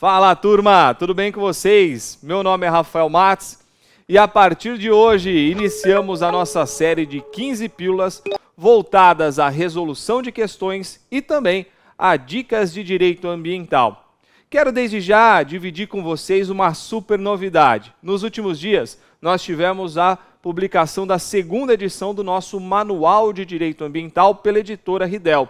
Fala, turma! Tudo bem com vocês? Meu nome é Rafael Matos e a partir de hoje iniciamos a nossa série de 15 pílulas voltadas à resolução de questões e também a dicas de direito ambiental. Quero desde já dividir com vocês uma super novidade. Nos últimos dias, nós tivemos a publicação da segunda edição do nosso Manual de Direito Ambiental pela editora Ridel.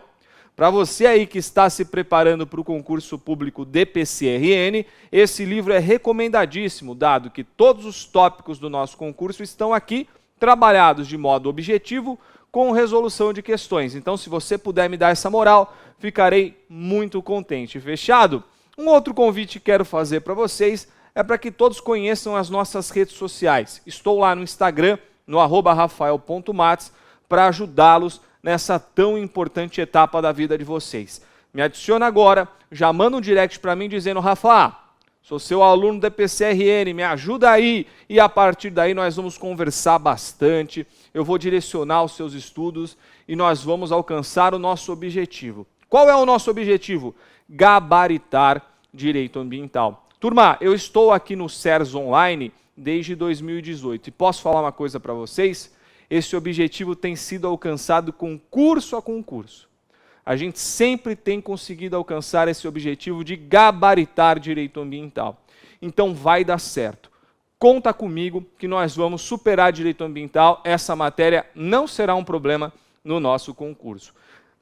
Para você aí que está se preparando para o concurso público DPC-RN, esse livro é recomendadíssimo, dado que todos os tópicos do nosso concurso estão aqui, trabalhados de modo objetivo, com resolução de questões. Então, se você puder me dar essa moral, ficarei muito contente. Fechado? Um outro convite que quero fazer para vocês é para que todos conheçam as nossas redes sociais. Estou lá no Instagram, no @rafael.matos, para ajudá-los nessa tão importante etapa da vida de vocês. Me adiciona agora, já manda um direct para mim dizendo: Rafa, sou seu aluno do DPC-RN, me ajuda aí. E a partir daí nós vamos conversar bastante, eu vou direcionar os seus estudos e nós vamos alcançar o nosso objetivo. Qual é o nosso objetivo? Gabaritar direito ambiental. Turma, eu estou aqui no CERS Online desde 2018 e posso falar uma coisa para vocês? Esse objetivo tem sido alcançado concurso a concurso. A gente sempre tem conseguido alcançar esse objetivo de gabaritar direito ambiental. Então vai dar certo. Conta comigo que nós vamos superar direito ambiental. Essa matéria não será um problema no nosso concurso.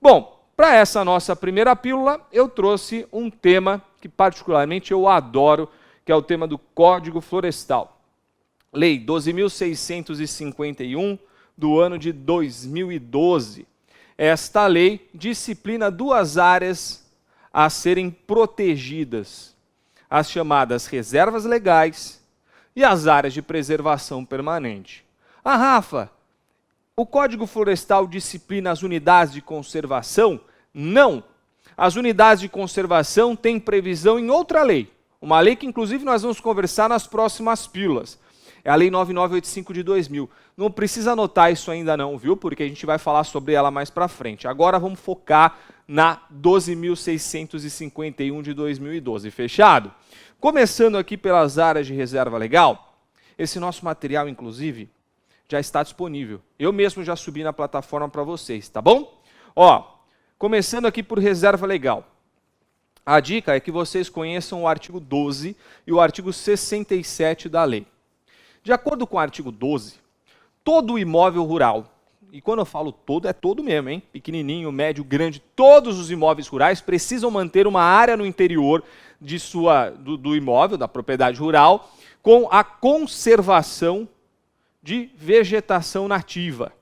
Bom, para essa nossa primeira pílula, eu trouxe um tema que particularmente eu adoro, que é o tema do Código Florestal. Lei 12.651, do ano de 2012. Esta lei disciplina duas áreas a serem protegidas, as chamadas reservas legais e as áreas de preservação permanente. Ah, Rafa, o Código Florestal disciplina as unidades de conservação? Não. As unidades de conservação têm previsão em outra lei, uma lei que inclusive nós vamos conversar nas próximas pílulas. É a Lei 9985 de 2000. Não precisa anotar isso ainda não, viu? Porque a gente vai falar sobre ela mais para frente. Agora vamos focar na 12.651 de 2012. Fechado? Começando aqui pelas áreas de reserva legal, esse nosso material, inclusive, já está disponível. Eu mesmo já subi na plataforma para vocês, tá bom? Ó, começando aqui por reserva legal. A dica é que vocês conheçam o artigo 12 e o artigo 67 da lei. De acordo com o artigo 12, todo imóvel rural, e quando eu falo todo, é todo mesmo, hein? Pequenininho, médio, grande, todos os imóveis rurais precisam manter uma área no interior do imóvel, da propriedade rural, com a conservação de vegetação nativa.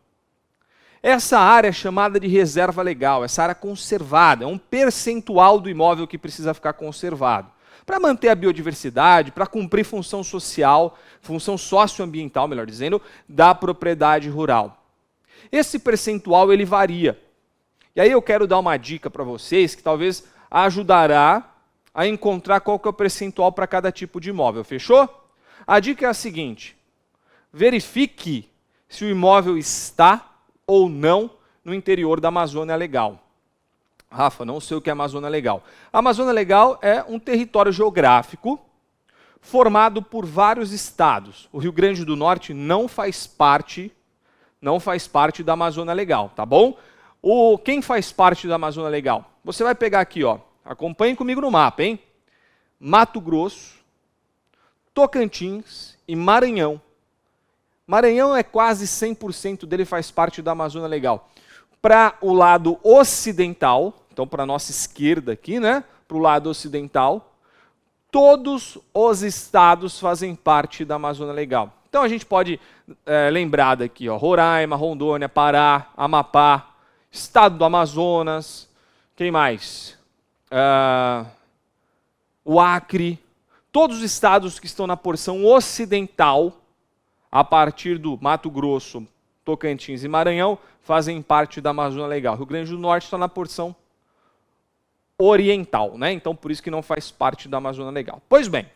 Essa área é chamada de reserva legal, essa área conservada, é um percentual do imóvel que precisa ficar conservado. Para manter a biodiversidade, para cumprir função social, função socioambiental, melhor dizendo, da propriedade rural. Esse percentual ele varia. E aí eu quero dar uma dica para vocês que talvez ajudará a encontrar qual que é o percentual para cada tipo de imóvel. Fechou? A dica é a seguinte: verifique se o imóvel está ou não no interior da Amazônia Legal. Rafa, não sei o que é Amazônia Legal. A Amazônia Legal é um território geográfico formado por vários estados. O Rio Grande do Norte não faz parte da Amazônia Legal, tá bom? Quem faz parte da Amazônia Legal? Você vai pegar aqui, ó, acompanhe comigo no mapa, hein? Mato Grosso, Tocantins e Maranhão. Maranhão é quase 100% dele faz parte da Amazônia Legal. Para o lado ocidental, então para a nossa esquerda aqui, né? Para o lado ocidental, todos os estados fazem parte da Amazônia Legal. Então a gente pode lembrar daqui, ó, Roraima, Rondônia, Pará, Amapá, estado do Amazonas, quem mais? O Acre, todos os estados que estão na porção ocidental, a partir do Mato Grosso, Tocantins e Maranhão, fazem parte da Amazônia Legal. Rio Grande do Norte está na porção oriental, né? Então por isso que não faz parte da Amazônia Legal. Pois bem,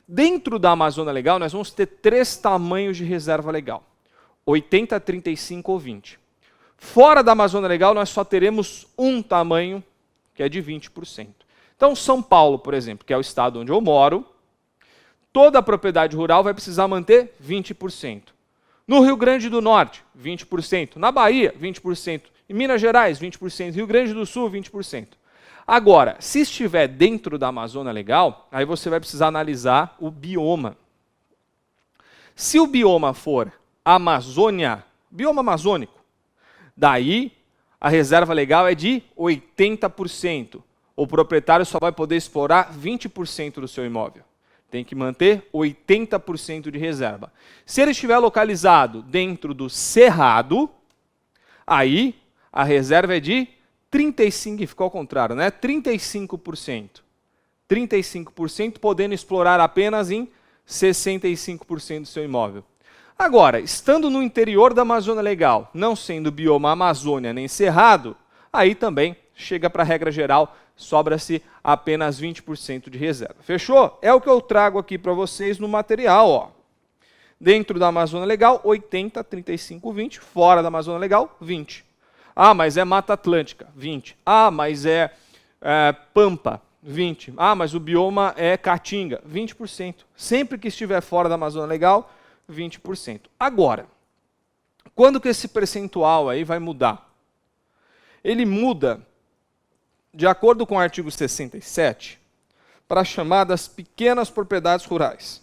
dentro da Amazônia Legal nós vamos ter 3 tamanhos de reserva legal: 80, 35 ou 20. Fora da Amazônia Legal nós só teremos um tamanho, que é de 20%. Então, São Paulo, por exemplo, que é o estado onde eu moro, toda a propriedade rural vai precisar manter 20%. No Rio Grande do Norte, 20%. Na Bahia, 20%. Em Minas Gerais, 20%. Rio Grande do Sul, 20%. Agora, se estiver dentro da Amazônia Legal, aí você vai precisar analisar o bioma. Se o bioma for Amazônia, bioma amazônico, daí a reserva legal é de 80%. O proprietário só vai poder explorar 20% do seu imóvel. Tem que manter 80% de reserva. Se ele estiver localizado dentro do cerrado, aí a reserva é de 35%, ficou ao contrário, né? 35%. 35% podendo explorar apenas em 65% do seu imóvel. Agora, estando no interior da Amazônia Legal, não sendo bioma Amazônia nem cerrado, aí também chega para a regra geral, sobra-se apenas 20% de reserva. Fechou? É o que eu trago aqui para vocês no material. Ó. Dentro da Amazônia Legal, 80, 35, 20. Fora da Amazônia Legal, 20. Ah, mas é Mata Atlântica, 20. Ah, mas é Pampa, 20. Ah, mas o bioma é Caatinga, 20%. Sempre que estiver fora da Amazônia Legal, 20%. Agora, quando que esse percentual aí vai mudar? Ele muda, de acordo com o artigo 67, para as chamadas pequenas propriedades rurais.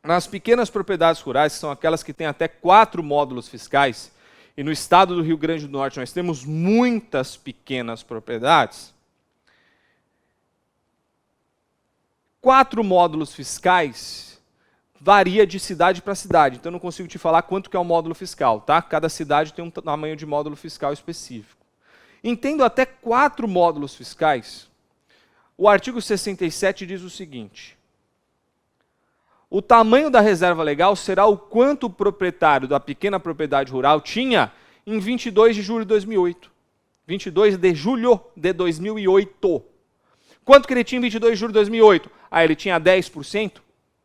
Nas pequenas propriedades rurais, que são aquelas que têm até 4 módulos fiscais, e no estado do Rio Grande do Norte nós temos muitas pequenas propriedades, 4 módulos fiscais varia de cidade para cidade, então eu não consigo te falar quanto que é o módulo fiscal, tá? Cada cidade tem um tamanho de módulo fiscal específico. Entendo até 4 módulos fiscais, o artigo 67 diz o seguinte: o tamanho da reserva legal será o quanto o proprietário da pequena propriedade rural tinha em 22 de julho de 2008. 22 de julho de 2008. Quanto que ele tinha em 22 de julho de 2008? Ah, ele tinha 10%?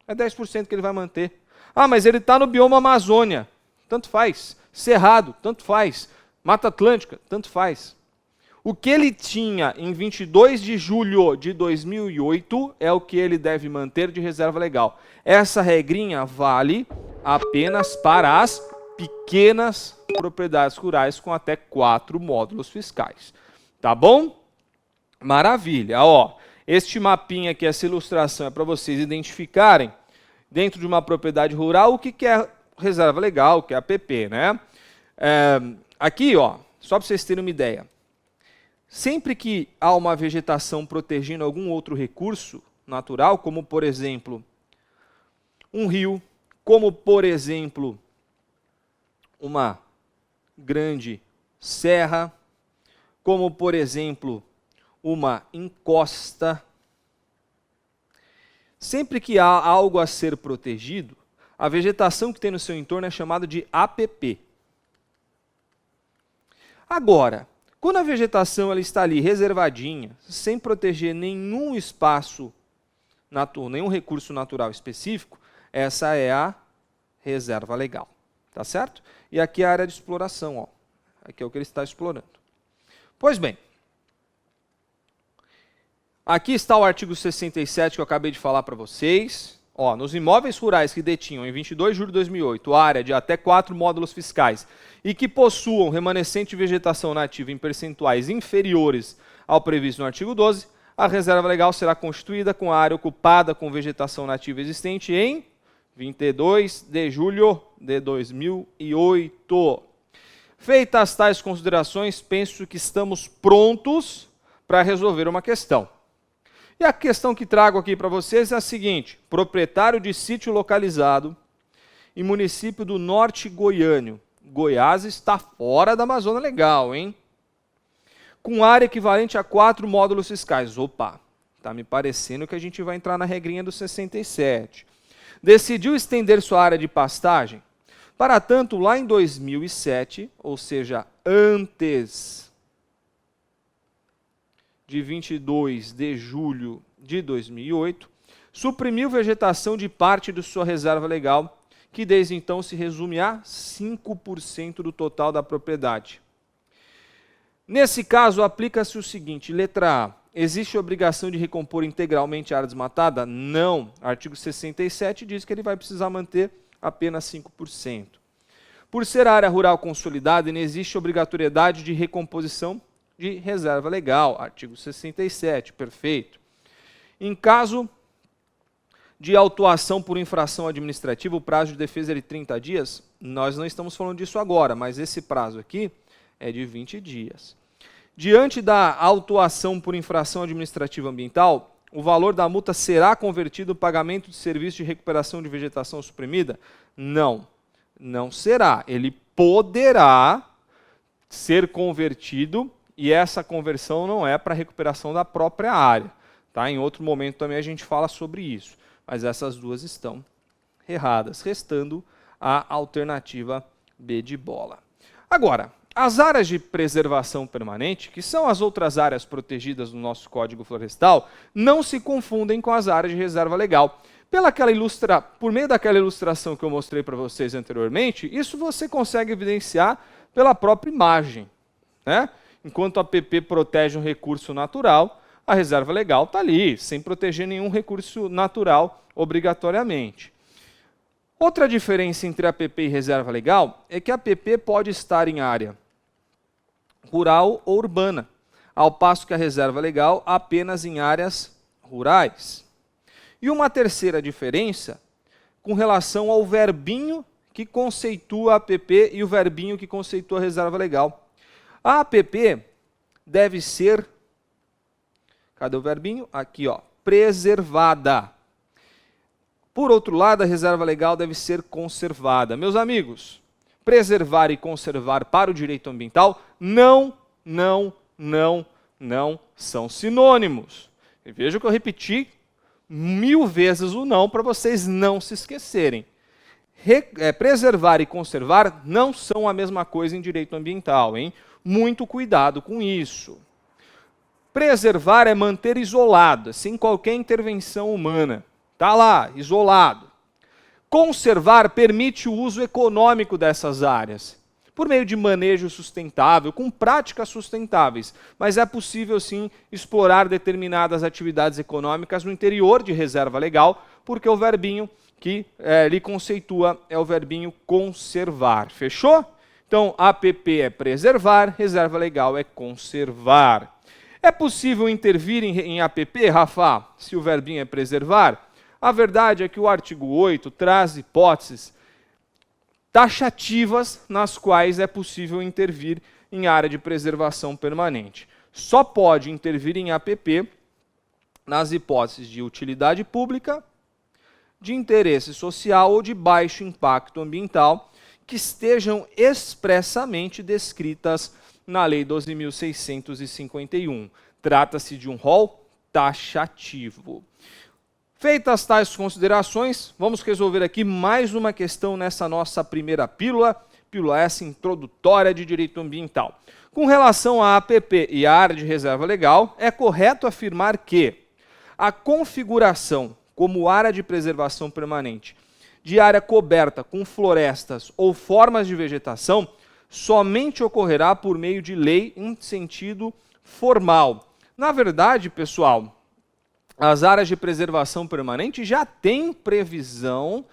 É 10% que ele vai manter. Ah, mas ele está no bioma Amazônia. Tanto faz. Cerrado, tanto faz. Mata Atlântica, tanto faz. O que ele tinha em 22 de julho de 2008 é o que ele deve manter de reserva legal. Essa regrinha vale apenas para as pequenas propriedades rurais com até 4 módulos fiscais. Tá bom? Maravilha. Ó, este mapinha aqui, essa ilustração é para vocês identificarem dentro de uma propriedade rural o que é reserva legal, o que é APP, né? Aqui, ó, só para vocês terem uma ideia. Sempre que há uma vegetação protegendo algum outro recurso natural, como por exemplo um rio, como por exemplo uma grande serra, como por exemplo uma encosta, sempre que há algo a ser protegido, a vegetação que tem no seu entorno é chamada de APP. Agora, quando a vegetação ela está ali reservadinha, sem proteger nenhum espaço natural, nenhum recurso natural específico, essa é a reserva legal. Tá certo? E aqui é a área de exploração, ó. Aqui é o que ele está explorando. Pois bem, aqui está o artigo 67 que eu acabei de falar para vocês. Ó, nos imóveis rurais que detinham em 22 de julho de 2008 área de até 4 módulos fiscais e que possuam remanescente de vegetação nativa em percentuais inferiores ao previsto no artigo 12, a reserva legal será constituída com a área ocupada com vegetação nativa existente em 22 de julho de 2008. Feitas tais considerações, penso que estamos prontos para resolver uma questão. E a questão que trago aqui para vocês é a seguinte: proprietário de sítio localizado em município do Norte Goiânia. Goiás está fora da Amazônia Legal, hein? Com área equivalente a 4 módulos fiscais. Opa, está me parecendo que a gente vai entrar na regrinha do 67. Decidiu estender sua área de pastagem. Para tanto, lá em 2007, ou seja, antes de 22 de julho de 2008, suprimiu vegetação de parte de sua reserva legal, que desde então se resume a 5% do total da propriedade. Nesse caso, aplica-se o seguinte: letra A. Existe obrigação de recompor integralmente a área desmatada? Não. Artigo 67 diz que ele vai precisar manter apenas 5%. Por ser área rural consolidada, não existe obrigatoriedade de recomposição de reserva legal. Artigo 67, perfeito. Em caso de autuação por infração administrativa, o prazo de defesa é de 30 dias. Nós não estamos falando disso agora, mas esse prazo aqui é de 20 dias. Diante da autuação por infração administrativa ambiental, o valor da multa será convertido no pagamento de serviço de recuperação de vegetação suprimida? Não, não será. Ele poderá ser convertido e essa conversão não é para recuperação da própria área. Tá? Em outro momento também a gente fala sobre isso, mas essas duas estão erradas, restando a alternativa B de bola. Agora, as áreas de preservação permanente, que são as outras áreas protegidas no nosso Código Florestal, não se confundem com as áreas de reserva legal. Por meio daquela ilustração que eu mostrei para vocês anteriormente, isso você consegue evidenciar pela própria imagem, né? Enquanto a APP protege um recurso natural, a reserva legal está ali, sem proteger nenhum recurso natural obrigatoriamente. Outra diferença entre APP e reserva legal é que a APP pode estar em área rural ou urbana, ao passo que a reserva legal apenas em áreas rurais. E uma terceira diferença com relação ao verbinho que conceitua a APP e o verbinho que conceitua a reserva legal. A APP deve ser, cadê o verbinho? Aqui, ó, preservada. Por outro lado, a reserva legal deve ser conservada. Meus amigos, preservar e conservar para o direito ambiental não são sinônimos. E veja que eu repeti 1000 vezes o não para vocês não se esquecerem. Preservar e conservar não são a mesma coisa em direito ambiental, hein? Muito cuidado com isso. Preservar é manter isolado, sem qualquer intervenção humana. Está lá, isolado. Conservar permite o uso econômico dessas áreas, por meio de manejo sustentável, com práticas sustentáveis, mas é possível sim explorar determinadas atividades econômicas no interior de reserva legal, porque o verbinho que lhe conceitua é o verbinho conservar. Fechou? Então, APP é preservar, reserva legal é conservar. É possível intervir em APP, Rafa, se o verbinho é preservar? A verdade é que o artigo 8 traz hipóteses taxativas nas quais é possível intervir em área de preservação permanente. Só pode intervir em APP nas hipóteses de utilidade pública, de interesse social ou de baixo impacto ambiental que estejam expressamente descritas na Lei 12.651. Trata-se de um rol taxativo. Feitas tais considerações, vamos resolver aqui mais uma questão nessa nossa primeira pílula essa introdutória de direito ambiental. Com relação à APP e à área de reserva legal, é correto afirmar que a configuração como área de preservação permanente de área coberta com florestas ou formas de vegetação somente ocorrerá por meio de lei em sentido formal. Na verdade, pessoal, as áreas de preservação permanente já têm previsão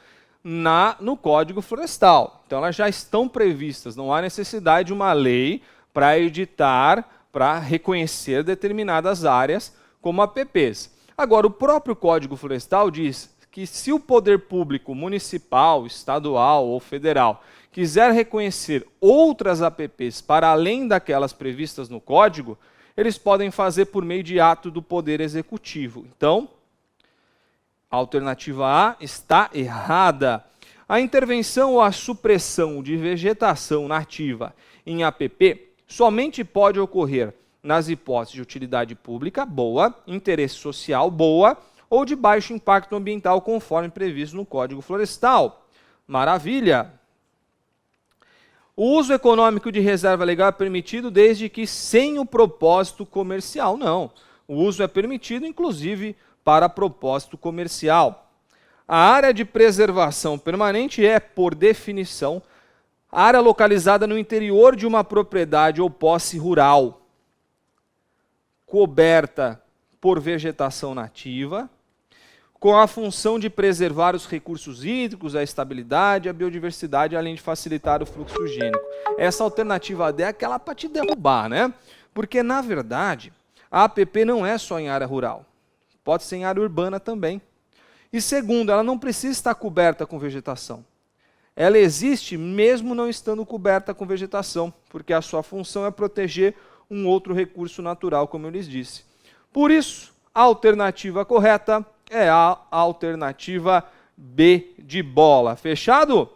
no Código Florestal. Então, elas já estão previstas, não há necessidade de uma lei para editar, para reconhecer determinadas áreas como APPs. Agora, o próprio Código Florestal diz que se o poder público municipal, estadual ou federal quiser reconhecer outras APPs para além daquelas previstas no Código, eles podem fazer por meio de ato do Poder Executivo. Então, a alternativa A está errada. A intervenção ou a supressão de vegetação nativa em APP somente pode ocorrer nas hipóteses de utilidade pública, boa, interesse social, boa, ou de baixo impacto ambiental, conforme previsto no Código Florestal. Maravilha! O uso econômico de reserva legal é permitido desde que sem o propósito comercial. Não. O uso é permitido, inclusive, para propósito comercial. A área de preservação permanente é, por definição, área localizada no interior de uma propriedade ou posse rural, coberta por vegetação nativa, com a função de preservar os recursos hídricos, a estabilidade, a biodiversidade, além de facilitar o fluxo higiênico. Essa alternativa D é aquela para te derrubar, né? Porque, na verdade, a APP não é só em área rural. Pode ser em área urbana também. E segundo, ela não precisa estar coberta com vegetação. Ela existe mesmo não estando coberta com vegetação, porque a sua função é proteger um outro recurso natural, como eu lhes disse. Por isso, a alternativa correta é a alternativa B de bola. Fechado?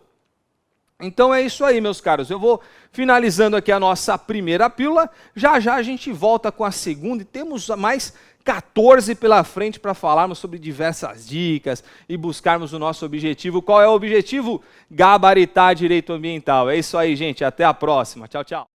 Então é isso aí, meus caros. Eu vou finalizando aqui a nossa primeira pílula. Já já a gente volta com a segunda e temos mais 14 pela frente para falarmos sobre diversas dicas e buscarmos o nosso objetivo. Qual é o objetivo? Gabaritar direito ambiental. É isso aí, gente. Até a próxima. Tchau, tchau.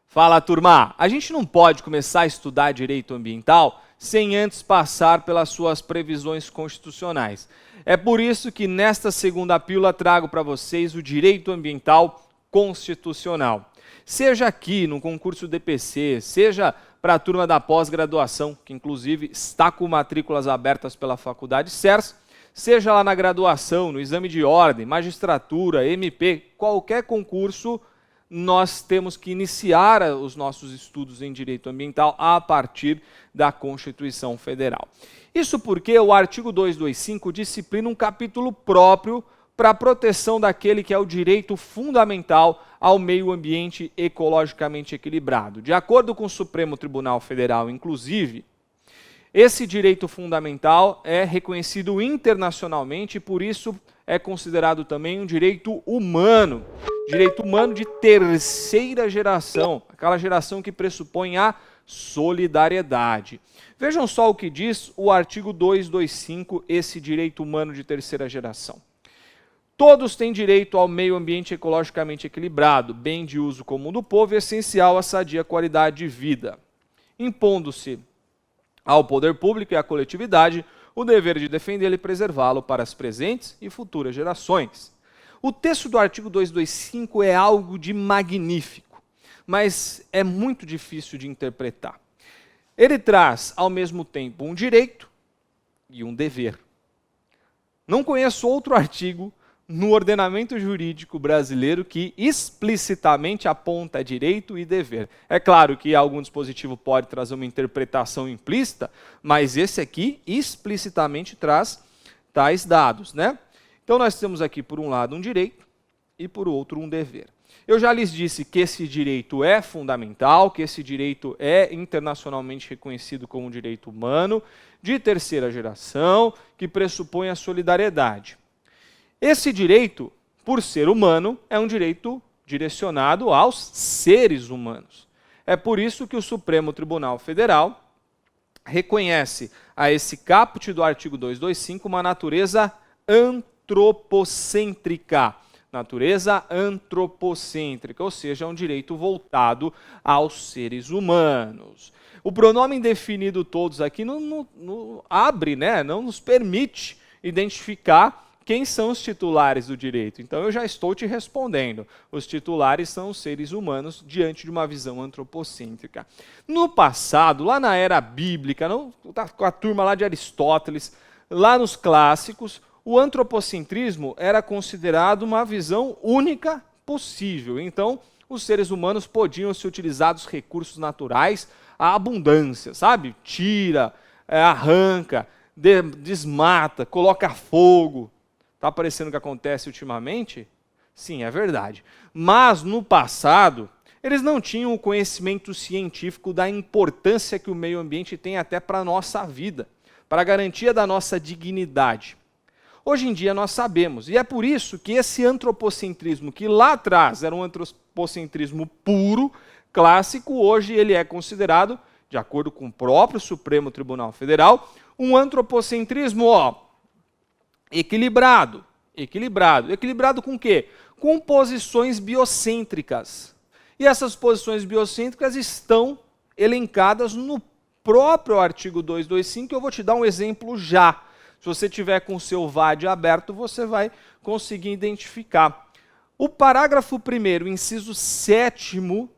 Fala, turma. A gente não pode começar a estudar direito ambiental sem antes passar pelas suas previsões constitucionais. É por isso que nesta segunda pílula trago para vocês o direito ambiental constitucional. Seja aqui no concurso DPC, seja para a turma da pós-graduação, que inclusive está com matrículas abertas pela Faculdade CERS, seja lá na graduação, no exame de ordem, magistratura, MP, qualquer concurso, nós temos que iniciar os nossos estudos em direito ambiental a partir da Constituição Federal. Isso porque o artigo 225 disciplina um capítulo próprio para a proteção daquele que é o direito fundamental ao meio ambiente ecologicamente equilibrado. De acordo com o Supremo Tribunal Federal, inclusive, esse direito fundamental é reconhecido internacionalmente e, por isso, é considerado também um direito humano de terceira geração, aquela geração que pressupõe a solidariedade. Vejam só o que diz o artigo 225, esse direito humano de terceira geração. Todos têm direito ao meio ambiente ecologicamente equilibrado, bem de uso comum do povo e essencial à sadia qualidade de vida, impondo-se ao poder público e à coletividade o dever de defendê-lo e preservá-lo para as presentes e futuras gerações. O texto do artigo 225 é algo de magnífico, mas é muito difícil de interpretar. Ele traz, ao mesmo tempo, um direito e um dever. Não conheço outro artigo no ordenamento jurídico brasileiro que explicitamente aponta direito e dever. É claro que algum dispositivo pode trazer uma interpretação implícita, mas esse aqui explicitamente traz tais dados, né? Então nós temos aqui, por um lado, um direito e, por outro, um dever. Eu já lhes disse que esse direito é fundamental, que esse direito é internacionalmente reconhecido como um direito humano, de terceira geração, que pressupõe a solidariedade. Esse direito, por ser humano, é um direito direcionado aos seres humanos. É por isso que o Supremo Tribunal Federal reconhece a esse caput do artigo 225 uma natureza antropocêntrica. Natureza antropocêntrica, ou seja, um direito voltado aos seres humanos. O pronome indefinido todos aqui não abre, né? Não nos permite identificar quem são os titulares do direito. Então eu já estou te respondendo. Os titulares são os seres humanos diante de uma visão antropocêntrica. No passado, lá na era bíblica, com a turma lá de Aristóteles, lá nos clássicos, o antropocentrismo era considerado uma visão única possível. Então, os seres humanos podiam se utilizar dos recursos naturais à abundância, sabe? Tira, arranca, desmata, coloca fogo. Está parecendo o que acontece ultimamente? Sim, é verdade. Mas, no passado, eles não tinham o conhecimento científico da importância que o meio ambiente tem até para a nossa vida, para a garantia da nossa dignidade. Hoje em dia nós sabemos, e é por isso que esse antropocentrismo, que lá atrás era um antropocentrismo puro, clássico, hoje ele é considerado, de acordo com o próprio Supremo Tribunal Federal, um antropocentrismo equilibrado. Equilibrado com o quê? Com posições biocêntricas. E essas posições biocêntricas estão elencadas no próprio artigo 225, eu vou te dar um exemplo já. Se você tiver com o seu VAD aberto, você vai conseguir identificar. O parágrafo 1º, inciso 7º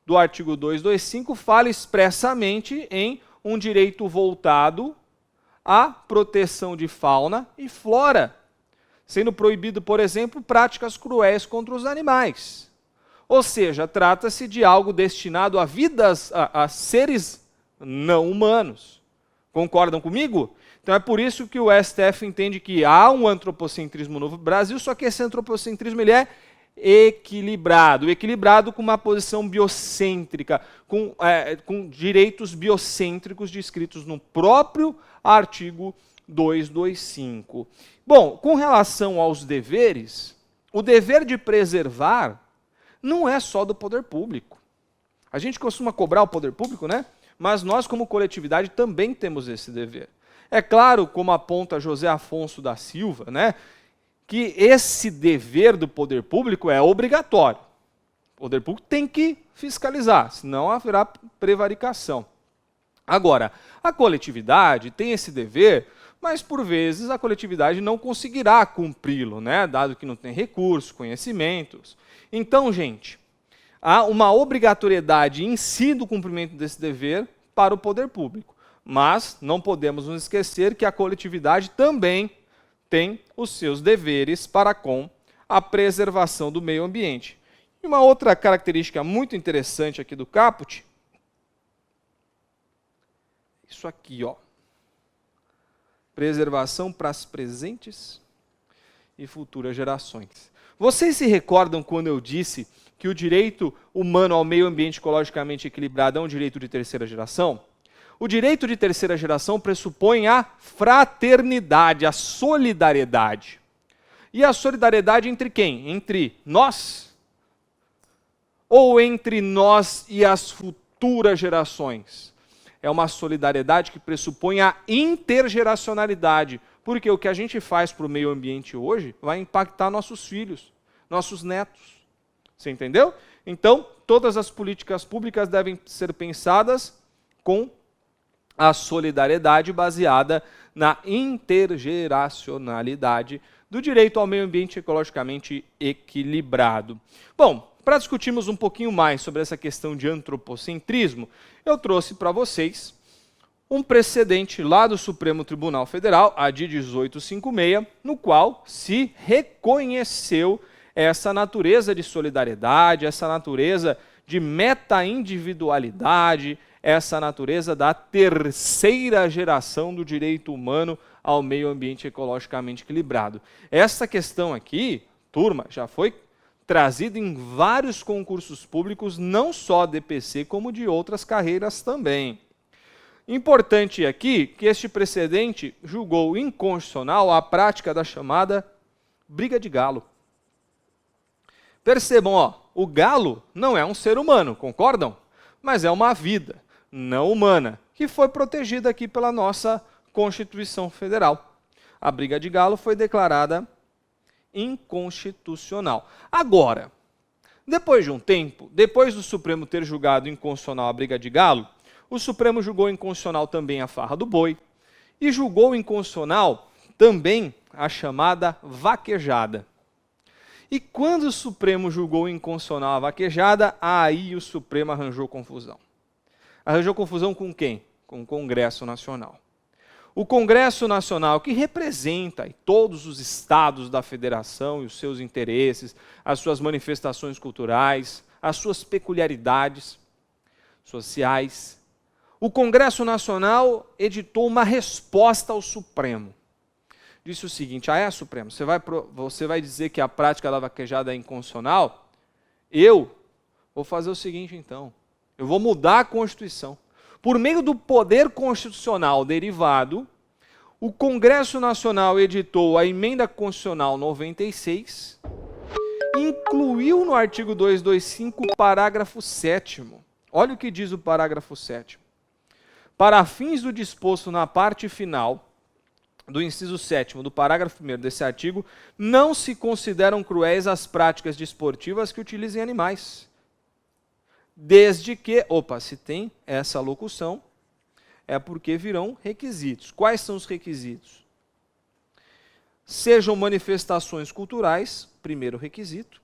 do artigo 225, fala expressamente em um direito voltado à proteção de fauna e flora, sendo proibido, por exemplo, práticas cruéis contra os animais. Ou seja, trata-se de algo destinado a vidas, a seres não humanos. Concordam comigo? Então é por isso que o STF entende que há um antropocentrismo no Brasil, só que esse antropocentrismo ele é equilibrado com uma posição biocêntrica, com direitos biocêntricos descritos no próprio artigo 225. Bom, com relação aos deveres, o dever de preservar não é só do poder público. A gente costuma cobrar o poder público, né? Mas nós, como coletividade, também temos esse dever. É claro, como aponta José Afonso da Silva, né, que esse dever do poder público é obrigatório. O poder público tem que fiscalizar, senão haverá prevaricação. Agora, a coletividade tem esse dever, mas por vezes a coletividade não conseguirá cumpri-lo, né, dado que não tem recursos, conhecimentos. Então, gente, há uma obrigatoriedade em si do cumprimento desse dever para o poder público. Mas não podemos nos esquecer que a coletividade também tem os seus deveres para com a preservação do meio ambiente. E uma outra característica muito interessante aqui do caput, isso aqui, ó. Preservação para as presentes e futuras gerações. Vocês se recordam quando eu disse que o direito humano ao meio ambiente ecologicamente equilibrado é um direito de terceira geração? O direito de terceira geração pressupõe a fraternidade, a solidariedade. E a solidariedade entre quem? Entre nós? Ou entre nós e as futuras gerações? É uma solidariedade que pressupõe a intergeracionalidade, porque o que a gente faz para o meio ambiente hoje vai impactar nossos filhos, nossos netos. Você entendeu? Então, todas as políticas públicas devem ser pensadas com a solidariedade baseada na intergeracionalidade do direito ao meio ambiente ecologicamente equilibrado. Bom, para discutirmos um pouquinho mais sobre essa questão de antropocentrismo, eu trouxe para vocês um precedente lá do Supremo Tribunal Federal, a de 1856, no qual se reconheceu essa natureza de solidariedade, essa natureza de meta-individualidade, essa natureza da terceira geração do direito humano ao meio ambiente ecologicamente equilibrado. Essa questão aqui, turma, já foi trazida em vários concursos públicos, não só DPC, como de outras carreiras também. Importante aqui que este precedente julgou inconstitucional a prática da chamada briga de galo. Percebam, ó, o galo não é um ser humano, concordam? Mas é uma vida não humana, que foi protegida aqui pela nossa Constituição Federal. A briga de galo foi declarada inconstitucional. Agora, depois de um tempo, depois do Supremo ter julgado inconstitucional a briga de galo, o Supremo julgou inconstitucional também a farra do boi e julgou inconstitucional também a chamada vaquejada. E quando o Supremo julgou inconstitucional a vaquejada, aí o Supremo arranjou confusão. Arranjou confusão com quem? Com o Congresso Nacional. O Congresso Nacional, que representa todos os estados da federação e os seus interesses, as suas manifestações culturais, as suas peculiaridades sociais. O Congresso Nacional editou uma resposta ao Supremo. Disse o seguinte: Supremo, você vai dizer que a prática da vaquejada é inconstitucional? Eu vou fazer o seguinte, então. Eu vou mudar a Constituição. Por meio do poder constitucional derivado, o Congresso Nacional editou a Emenda Constitucional 96, incluiu no artigo 225 o parágrafo 7º. Olha o que diz o parágrafo 7º. Para fins do disposto na parte final do inciso 7º do parágrafo 1º desse artigo, não se consideram cruéis as práticas desportivas que utilizem animais. Desde que, se tem essa locução, é porque virão requisitos. Quais são os requisitos? Sejam manifestações culturais, primeiro requisito,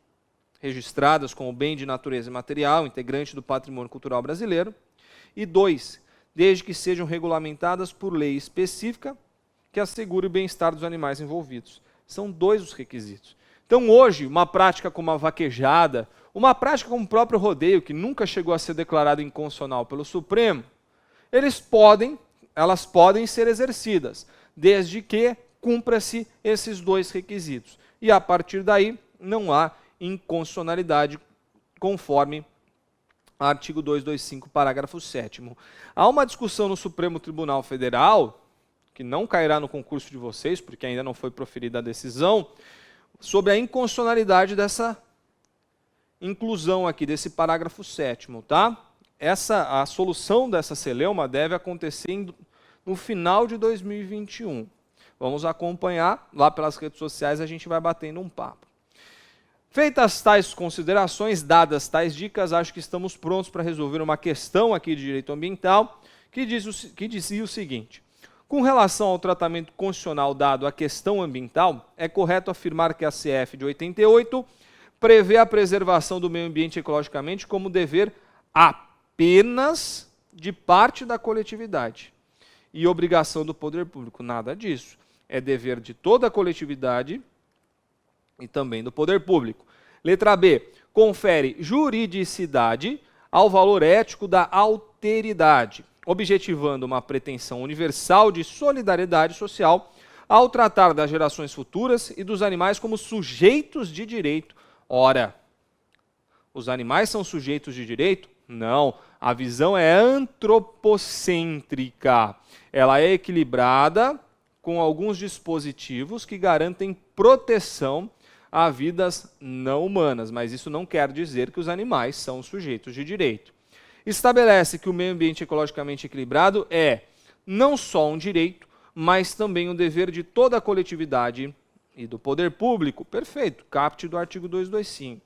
registradas como bem de natureza imaterial, integrante do patrimônio cultural brasileiro. E 2, desde que sejam regulamentadas por lei específica que assegure o bem-estar dos animais envolvidos. São 2 os requisitos. Então hoje, uma prática como a vaquejada, uma prática como o próprio rodeio, que nunca chegou a ser declarado inconstitucional pelo Supremo, elas podem ser exercidas, desde que cumpra-se esses 2 requisitos. E a partir daí, não há inconstitucionalidade, conforme artigo 225, parágrafo 7º. Há uma discussão no Supremo Tribunal Federal, que não cairá no concurso de vocês, porque ainda não foi proferida a decisão, sobre a inconstitucionalidade dessa inclusão aqui, desse parágrafo 7º, tá? A solução dessa celeuma deve acontecer no final de 2021. Vamos acompanhar, lá pelas redes sociais a gente vai batendo um papo. Feitas tais considerações, dadas tais dicas, acho que estamos prontos para resolver uma questão aqui de direito ambiental, que dizia o seguinte: com relação ao tratamento constitucional dado à questão ambiental, é correto afirmar que a CF de 88 prevê a preservação do meio ambiente ecologicamente como dever apenas de parte da coletividade e obrigação do poder público. Nada disso. É dever de toda a coletividade e também do poder público. Letra B. Confere juridicidade ao valor ético da alteridade, objetivando uma pretensão universal de solidariedade social ao tratar das gerações futuras e dos animais como sujeitos de direito. Ora, os animais são sujeitos de direito? Não. A visão é antropocêntrica. Ela é equilibrada com alguns dispositivos que garantem proteção a vidas não humanas, mas isso não quer dizer que os animais são sujeitos de direito. Estabelece que o meio ambiente ecologicamente equilibrado é não só um direito, mas também um dever de toda a coletividade e do poder público. Perfeito, caput do artigo 225.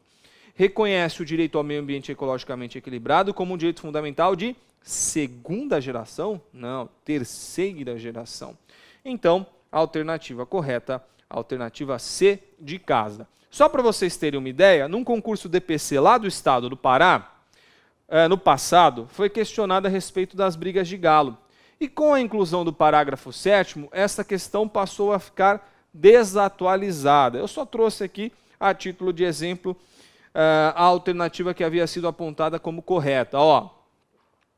Reconhece o direito ao meio ambiente ecologicamente equilibrado como um direito fundamental de segunda geração? Não, terceira geração. Então, a alternativa correta, a alternativa C de casa. Só para vocês terem uma ideia, num concurso DPC lá do estado do Pará, no passado, foi questionado a respeito das brigas de galo. E com a inclusão do parágrafo 7º, essa questão passou a ficar desatualizada. Eu só trouxe aqui, a título de exemplo, a alternativa que havia sido apontada como correta. Ó,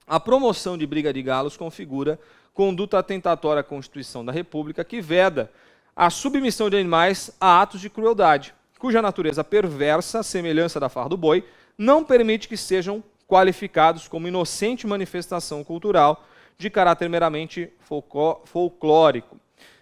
a promoção de briga de galos configura conduta atentatória à Constituição da República que veda a submissão de animais a atos de crueldade, cuja natureza perversa, semelhança da farra do boi, não permite que sejam qualificados como inocente manifestação cultural de caráter meramente folclórico.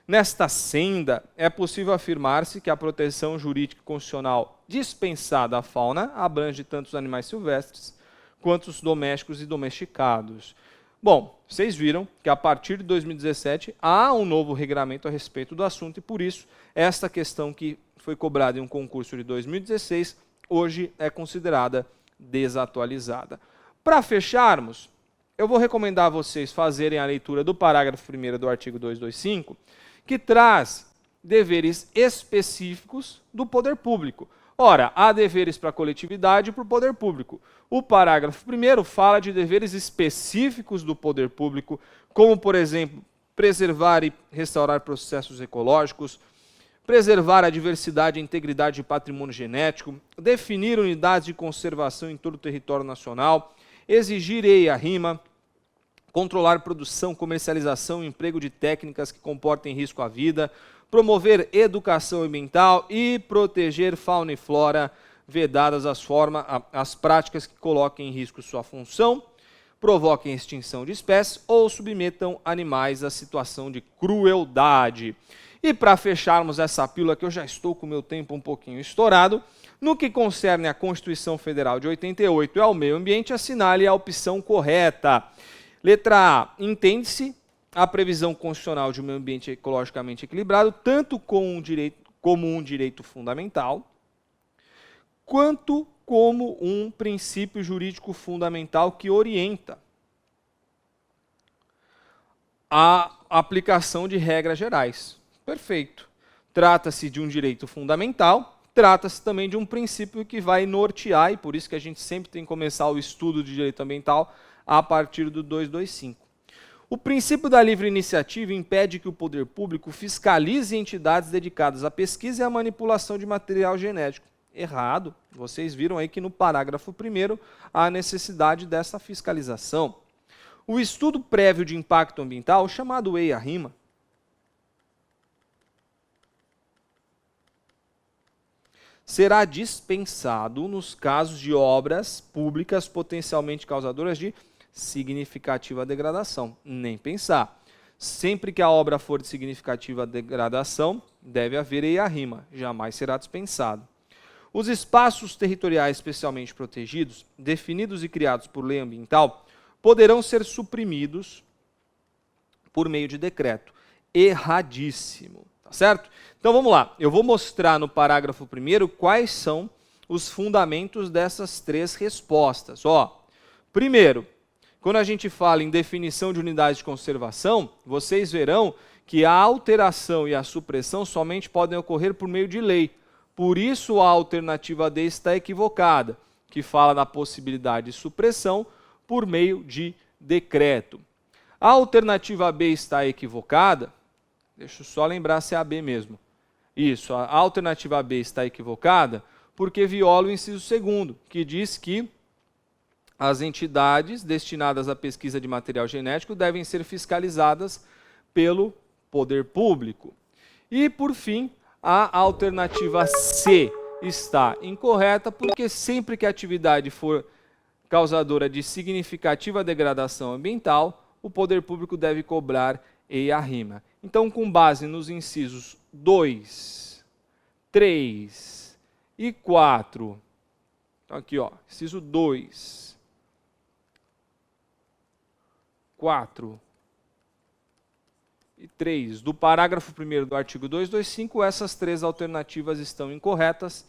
Nesta senda, é possível afirmar-se que a proteção jurídica constitucional dispensada à fauna abrange tanto os animais silvestres quanto os domésticos e domesticados. Bom, vocês viram que a partir de 2017 há um novo regulamento a respeito do assunto e, por isso, esta questão que foi cobrada em um concurso de 2016, hoje é considerada desatualizada. Para fecharmos, eu vou recomendar a vocês fazerem a leitura do parágrafo 1º do artigo 225, que traz deveres específicos do poder público. Ora, há deveres para a coletividade e para o poder público. O parágrafo 1º fala de deveres específicos do poder público, como, por exemplo, preservar e restaurar processos ecológicos, preservar a diversidade e integridade de patrimônio genético, definir unidades de conservação em todo o território nacional, exigir EIA-RIMA, controlar produção, comercialização e emprego de técnicas que comportem risco à vida, promover educação ambiental e proteger fauna e flora, vedadas as práticas que coloquem em risco sua função, provoquem extinção de espécies ou submetam animais à situação de crueldade. E para fecharmos essa pílula, que eu já estou com o meu tempo um pouquinho estourado, no que concerne à Constituição Federal de 88 e ao meio ambiente, assinale a opção correta. Letra A. Entende-se a previsão constitucional de um meio ambiente ecologicamente equilibrado, tanto como um direito fundamental, quanto como um princípio jurídico fundamental que orienta a aplicação de regras gerais. Perfeito. Trata-se de um direito fundamental, trata-se também de um princípio que vai nortear, e por isso que a gente sempre tem que começar o estudo de direito ambiental a partir do 225. O princípio da livre iniciativa impede que o poder público fiscalize entidades dedicadas à pesquisa e à manipulação de material genético. Errado. Vocês viram aí que no parágrafo 1º há a necessidade dessa fiscalização. O estudo prévio de impacto ambiental, chamado EIA-RIMA, será dispensado nos casos de obras públicas potencialmente causadoras de significativa degradação. Nem pensar. Sempre que a obra for de significativa degradação, deve haver EIA-RIMA, jamais será dispensado. Os espaços territoriais especialmente protegidos, definidos e criados por lei ambiental, poderão ser suprimidos por meio de decreto. Erradíssimo, tá certo? Então vamos lá, eu vou mostrar no parágrafo 1º quais são os fundamentos dessas 3 respostas. Primeiro, quando a gente fala em definição de unidades de conservação, vocês verão que a alteração e a supressão somente podem ocorrer por meio de lei. Por isso a alternativa D está equivocada, que fala na possibilidade de supressão por meio de decreto. A alternativa B está equivocada, deixa eu só lembrar se é a B mesmo. Isso, a alternativa B está equivocada porque viola o inciso 2º, que diz que as entidades destinadas à pesquisa de material genético devem ser fiscalizadas pelo poder público. E, por fim, a alternativa C está incorreta, porque sempre que a atividade for causadora de significativa degradação ambiental, o poder público deve cobrar EIA-RIMA. Então, com base nos incisos 2, 3 e 4, então aqui, inciso 2, 4 e 3 do parágrafo 1º do artigo 225, essas 3 alternativas estão incorretas,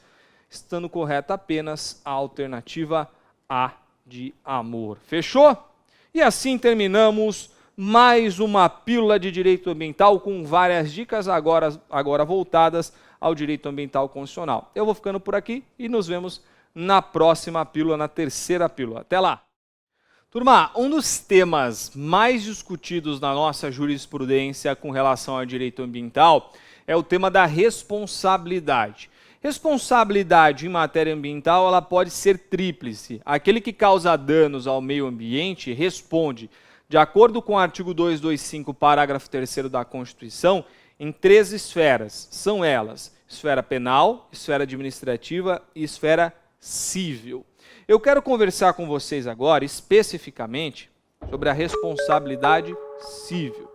estando correta apenas a alternativa A de amor. Fechou? E assim terminamos mais uma pílula de direito ambiental com várias dicas agora voltadas ao direito ambiental constitucional. Eu vou ficando por aqui e nos vemos na próxima pílula, na 3ª pílula. Até lá! Turma, um dos temas mais discutidos na nossa jurisprudência com relação ao direito ambiental é o tema da responsabilidade. Responsabilidade em matéria ambiental ela pode ser tríplice. Aquele que causa danos ao meio ambiente responde, de acordo com o artigo 225, parágrafo 3º da Constituição, em 3 esferas. São elas: esfera penal, esfera administrativa e esfera civil. Eu quero conversar com vocês agora, especificamente, sobre a responsabilidade civil,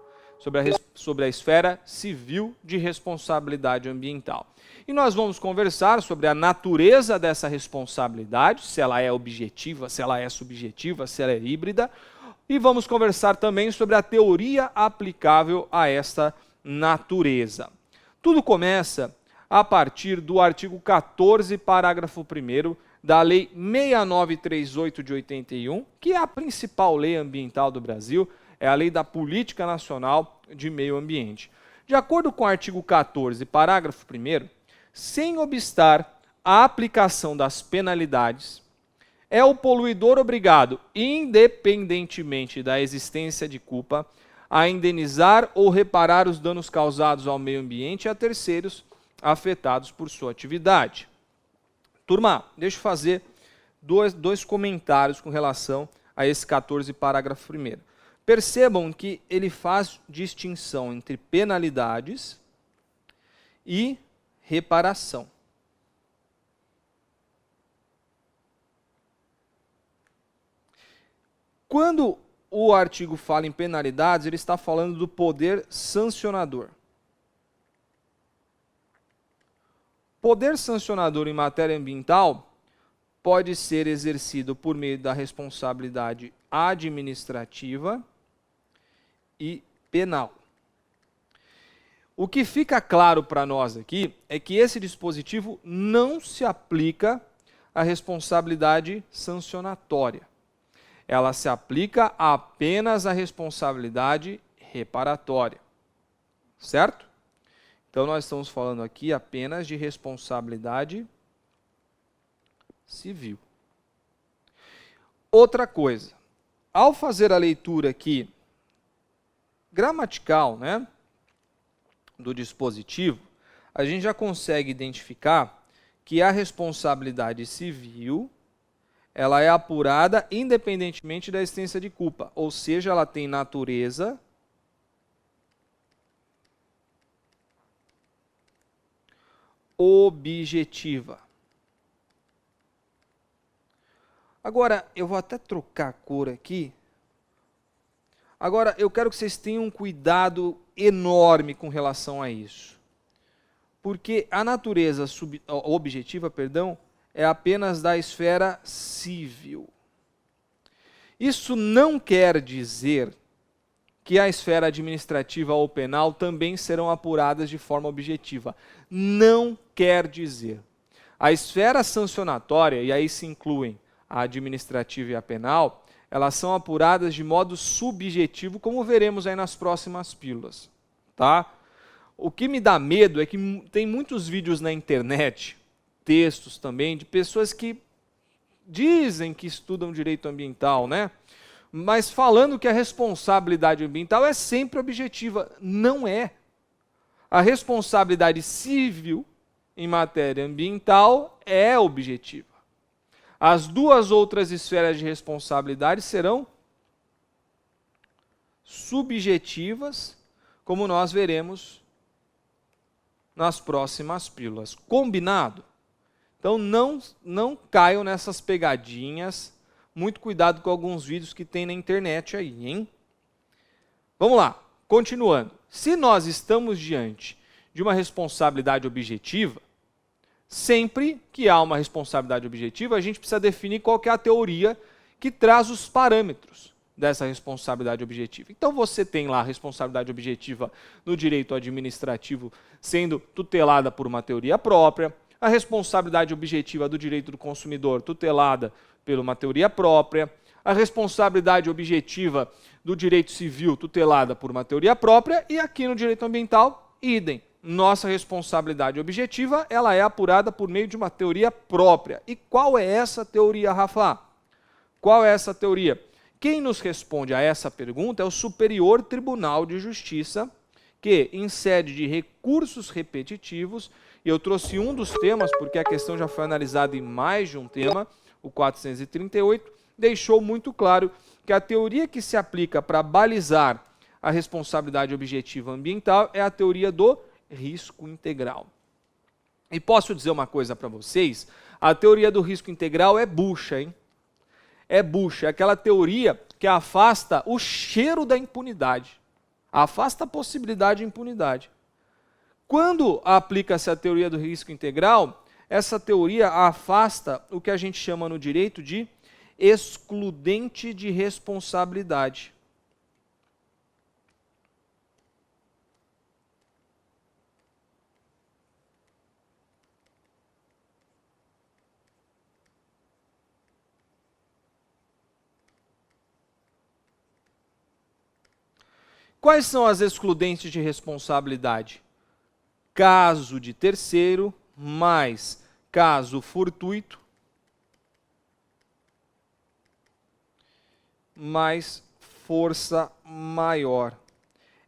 sobre a esfera civil de responsabilidade ambiental. E nós vamos conversar sobre a natureza dessa responsabilidade, se ela é objetiva, se ela é subjetiva, se ela é híbrida, e vamos conversar também sobre a teoria aplicável a esta natureza. Tudo começa a partir do artigo 14, parágrafo 1º, da Lei 6938 de 81, que é a principal lei ambiental do Brasil, é a Lei da Política Nacional de Meio Ambiente. De acordo com o artigo 14, parágrafo 1º, sem obstar a aplicação das penalidades, é o poluidor obrigado, independentemente da existência de culpa, a indenizar ou reparar os danos causados ao meio ambiente e a terceiros afetados por sua atividade. Turma, deixa eu fazer dois comentários com relação a esse 14, parágrafo 1º. Percebam que ele faz distinção entre penalidades e reparação. Quando o artigo fala em penalidades, ele está falando do poder sancionador. Poder sancionador em matéria ambiental pode ser exercido por meio da responsabilidade administrativa e penal. O que fica claro para nós aqui é que esse dispositivo não se aplica à responsabilidade sancionatória. Ela se aplica apenas à responsabilidade reparatória. Certo? Então, nós estamos falando aqui apenas de responsabilidade civil. Outra coisa, ao fazer a leitura aqui gramatical, né, do dispositivo, a gente já consegue identificar que a responsabilidade civil ela é apurada independentemente da existência de culpa, ou seja, ela tem natureza objetiva. Agora, eu vou até trocar a cor aqui. Agora, eu quero que vocês tenham um cuidado enorme com relação a isso. Porque a natureza objetiva, é apenas da esfera civil. Isso não quer dizer que a esfera administrativa ou penal também serão apuradas de forma objetiva. Não quer dizer. A esfera sancionatória, e aí se incluem a administrativa e a penal, elas são apuradas de modo subjetivo, como veremos aí nas próximas pílulas. Tá? O que me dá medo é que tem muitos vídeos na internet, textos também, de pessoas que dizem que estudam direito ambiental, né? Mas falando que a responsabilidade ambiental é sempre objetiva. Não é. A responsabilidade civil em matéria ambiental é objetiva. As duas outras esferas de responsabilidade serão subjetivas, como nós veremos nas próximas pílulas. Combinado? Então não caiam nessas pegadinhas. Muito cuidado com alguns vídeos que tem na internet aí, hein? Vamos lá, continuando. Se nós estamos diante de uma responsabilidade objetiva, sempre que há uma responsabilidade objetiva, a gente precisa definir qual que é a teoria que traz os parâmetros dessa responsabilidade objetiva. Então você tem lá a responsabilidade objetiva no direito administrativo sendo tutelada por uma teoria própria, a responsabilidade objetiva do direito do consumidor tutelada por uma teoria própria, a responsabilidade objetiva do direito civil tutelada por uma teoria própria e aqui no direito ambiental, idem. Nossa responsabilidade objetiva ela é apurada por meio de uma teoria própria. E qual é essa teoria, Rafa? Qual é essa teoria? Quem nos responde a essa pergunta é o Superior Tribunal de Justiça, que, em sede de recursos repetitivos, e eu trouxe um dos temas, porque a questão já foi analisada em mais de um tema, o 438, deixou muito claro que a teoria que se aplica para balizar a responsabilidade objetiva ambiental é a teoria do risco integral. E posso dizer uma coisa para vocês? A teoria do risco integral é bucha, hein? É bucha, é aquela teoria que afasta o cheiro da impunidade, afasta a possibilidade de impunidade. Quando aplica-se a teoria do risco integral, essa teoria afasta o que a gente chama no direito de excludente de responsabilidade. Quais são as excludentes de responsabilidade? Caso de terceiro, mais caso fortuito, mais força maior.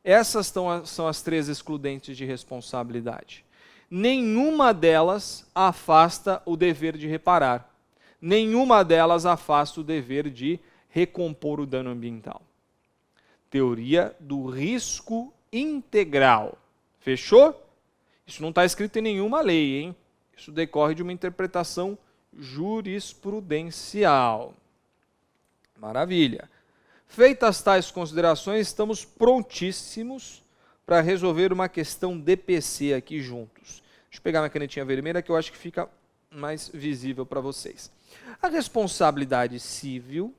Essas são as três excludentes de responsabilidade. Nenhuma delas afasta o dever de reparar. Nenhuma delas afasta o dever de recompor o dano ambiental. Teoria do risco integral. Fechou? Isso não está escrito em nenhuma lei, hein? Isso decorre de uma interpretação jurisprudencial. Maravilha. Feitas tais considerações, estamos prontíssimos para resolver uma questão DPC aqui juntos. Deixa eu pegar minha canetinha vermelha que eu acho que fica mais visível para vocês. A responsabilidade civil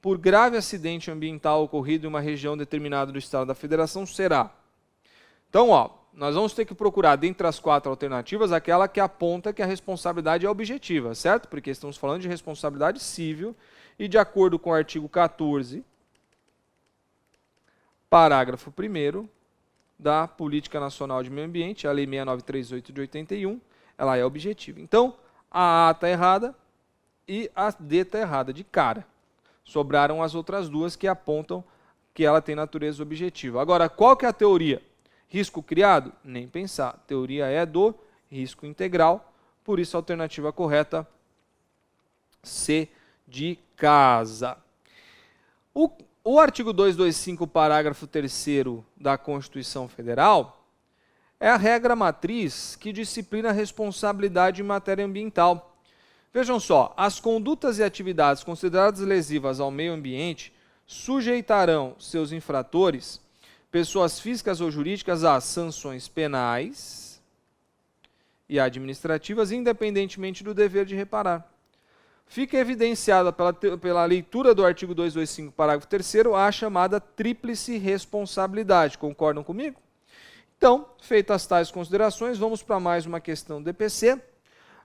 por grave acidente ambiental ocorrido em uma região determinada do Estado da Federação será. Então, nós vamos ter que procurar, dentre as quatro alternativas, aquela que aponta que a responsabilidade é objetiva, certo? Porque estamos falando de responsabilidade civil e, de acordo com o artigo 14, parágrafo 1º da Política Nacional de Meio Ambiente, a Lei 6938 de 81, ela é objetiva. Então, a A está errada e a D está errada, de cara. Sobraram as outras duas que apontam que ela tem natureza objetiva. Agora, qual que é a teoria? Risco criado? Nem pensar. A teoria é do risco integral, por isso a alternativa correta C de casa. O artigo 225, parágrafo 3º da Constituição Federal é a regra matriz que disciplina a responsabilidade em matéria ambiental. Vejam só, as condutas e atividades consideradas lesivas ao meio ambiente sujeitarão seus infratores, pessoas físicas ou jurídicas, a sanções penais e administrativas, independentemente do dever de reparar. Fica evidenciada pela leitura do artigo 225, parágrafo 3º, a chamada tríplice responsabilidade. Concordam comigo? Então, feitas tais considerações, vamos para mais uma questão do DPC.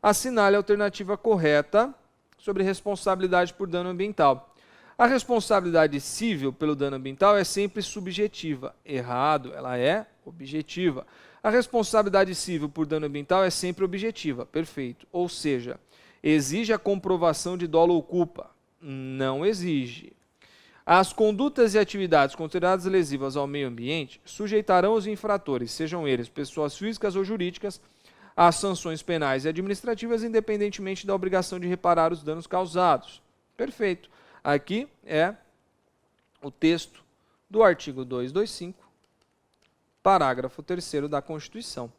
Assinale a alternativa correta sobre responsabilidade por dano ambiental. A responsabilidade civil pelo dano ambiental é sempre subjetiva. Errado, ela é objetiva. A responsabilidade civil por dano ambiental é sempre objetiva. Perfeito. Ou seja, exige a comprovação de dolo ou culpa? Não exige. As condutas e atividades consideradas lesivas ao meio ambiente sujeitarão os infratores, sejam eles pessoas físicas ou jurídicas, às sanções penais e administrativas, independentemente da obrigação de reparar os danos causados. Perfeito. Aqui é o texto do artigo 225, parágrafo 3º da Constituição.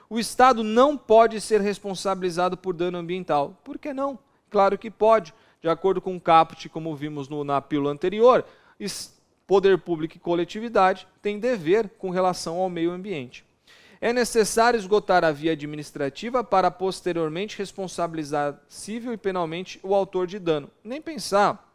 O Estado não pode ser responsabilizado por dano ambiental. Por que não? Claro que pode. De acordo com o caput, como vimos na pílula anterior, poder público e coletividade têm dever com relação ao meio ambiente. É necessário esgotar a via administrativa para posteriormente responsabilizar civil e penalmente o autor de dano. Nem pensar.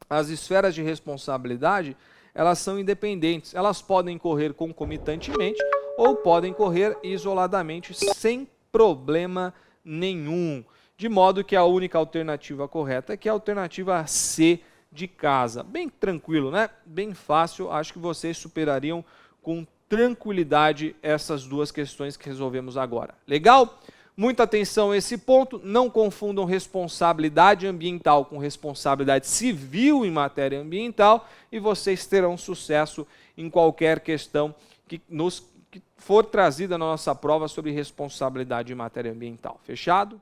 As esferas de responsabilidade, elas são independentes. Elas podem correr concomitantemente ou podem correr isoladamente sem problema nenhum. De modo que a única alternativa correta é que é a alternativa C de casa. Bem tranquilo, né? Bem fácil. Acho que vocês superariam com tranquilidade essas duas questões que resolvemos agora. Legal? Muita atenção a esse ponto. Não confundam responsabilidade ambiental com responsabilidade civil em matéria ambiental e vocês terão sucesso em qualquer questão que for trazida na nossa prova sobre responsabilidade em matéria ambiental. Fechado?